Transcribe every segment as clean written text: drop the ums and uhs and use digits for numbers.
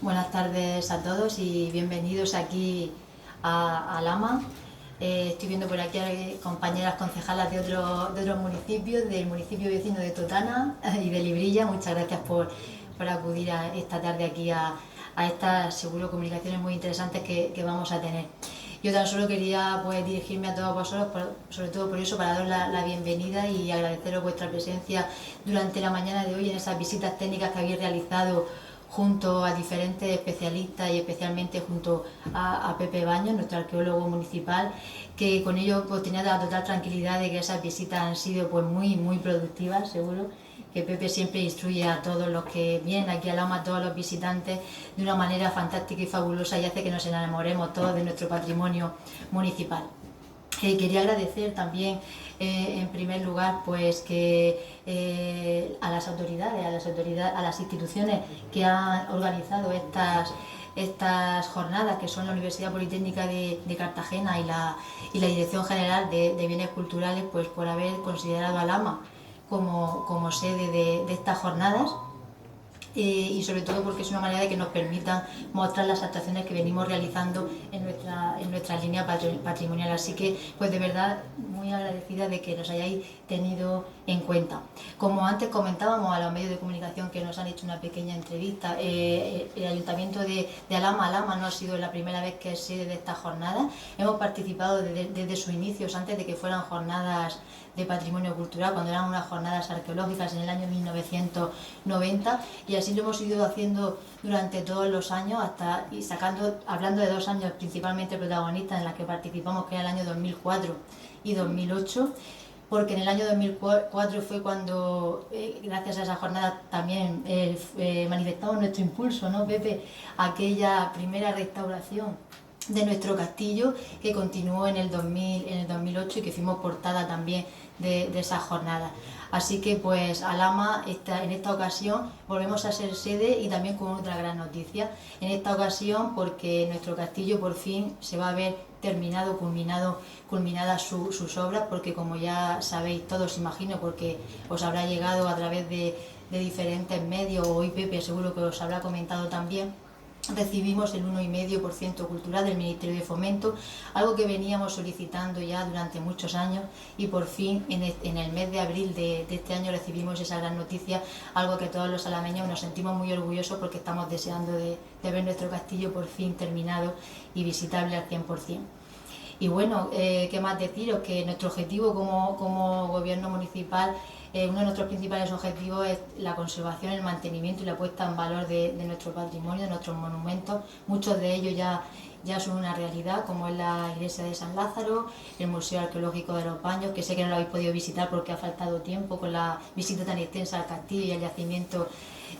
Buenas tardes a todos y bienvenidos aquí a Lama. Estoy viendo por aquí a compañeras concejalas de otros municipios, del municipio vecino de Totana y de Librilla. Muchas gracias por acudir esta tarde aquí a estas, seguro, comunicaciones muy interesantes que vamos a tener. Yo tan solo quería dirigirme a todos vosotros, sobre todo por eso, para daros la bienvenida y agradeceros vuestra presencia durante la mañana de hoy en esas visitas técnicas que habéis realizado junto a diferentes especialistas y especialmente junto a Pepe Baños, nuestro arqueólogo municipal, que con ello tenía la total tranquilidad de que esas visitas han sido muy productivas, seguro, que Pepe siempre instruye a todos los que vienen aquí a Lama, a todos los visitantes, de una manera fantástica y fabulosa, y hace que nos enamoremos todos de nuestro patrimonio municipal. Quería agradecer también, en primer lugar, a las autoridades, a las instituciones que han organizado estas jornadas, que son la Universidad Politécnica de Cartagena y la Dirección General de Bienes Culturales, pues por haber considerado a Lama como sede de estas jornadas. Y sobre todo porque es una manera de que nos permitan mostrar las actuaciones que venimos realizando en nuestra línea patrimonial. Así que, pues de verdad, muy agradecida de que nos hayáis tenido en cuenta. Como antes comentábamos a los medios de comunicación que nos han hecho una pequeña entrevista, el Ayuntamiento de Alhama no ha sido la primera vez que es sede de estas jornadas. Hemos participado desde sus inicios, antes de que fueran jornadas de patrimonio cultural, cuando eran unas jornadas arqueológicas en el año 1990, y así lo hemos ido haciendo durante todos los años, hablando de 2 años principalmente protagonistas en las que participamos, que era el año 2004 y 2008, porque en el año 2004 fue cuando, gracias a esa jornada también manifestamos nuestro impulso, ¿no, Pepe? Aquella primera restauración de nuestro castillo, que continuó en el 2008 y que fuimos portada también de esa jornada. Así que pues Alhama, en esta ocasión volvemos a ser sede, y también con otra gran noticia. En esta ocasión porque nuestro castillo por fin se va a ver culminadas sus obras, porque como ya sabéis todos, imagino, porque os habrá llegado a través de diferentes medios, o hoy Pepe seguro que os habrá comentado también, recibimos el 1,5% cultural del Ministerio de Fomento, algo que veníamos solicitando ya durante muchos años, y por fin en el mes de abril de este año recibimos esa gran noticia, algo que todos los alameños nos sentimos muy orgullosos, porque estamos deseando de ver nuestro castillo por fin terminado y visitable al 100%. Y bueno, ¿qué más deciros? Que nuestro objetivo como gobierno municipal, uno de nuestros principales objetivos es la conservación, el mantenimiento y la puesta en valor de nuestro patrimonio, de nuestros monumentos. Muchos de ellos ya son una realidad, como es la iglesia de San Lázaro, el Museo Arqueológico de los Baños, que sé que no lo habéis podido visitar porque ha faltado tiempo con la visita tan extensa al castillo y al yacimiento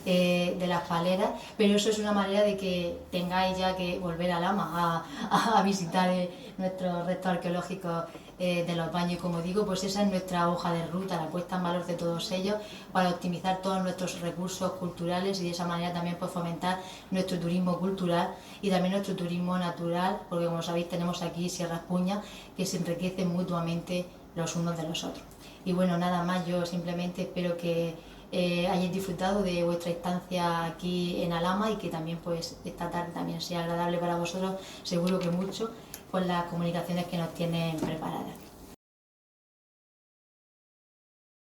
de las Paleras, pero eso es una manera de que tengáis ya que volver a Lama a visitar nuestros restos arqueológicos de los Baños. Y como digo, pues esa es nuestra hoja de ruta, la puesta en valor de todos ellos, para optimizar todos nuestros recursos culturales y de esa manera también pues fomentar nuestro turismo cultural y también nuestro turismo natural, porque como sabéis tenemos aquí Sierra Puña, que se enriquecen mutuamente los unos de los otros. Y bueno, nada más, yo simplemente espero que hayáis disfrutado de vuestra estancia aquí en Alhama, y que también pues esta tarde también sea agradable para vosotros, seguro que mucho, con las comunicaciones que nos tienen preparadas.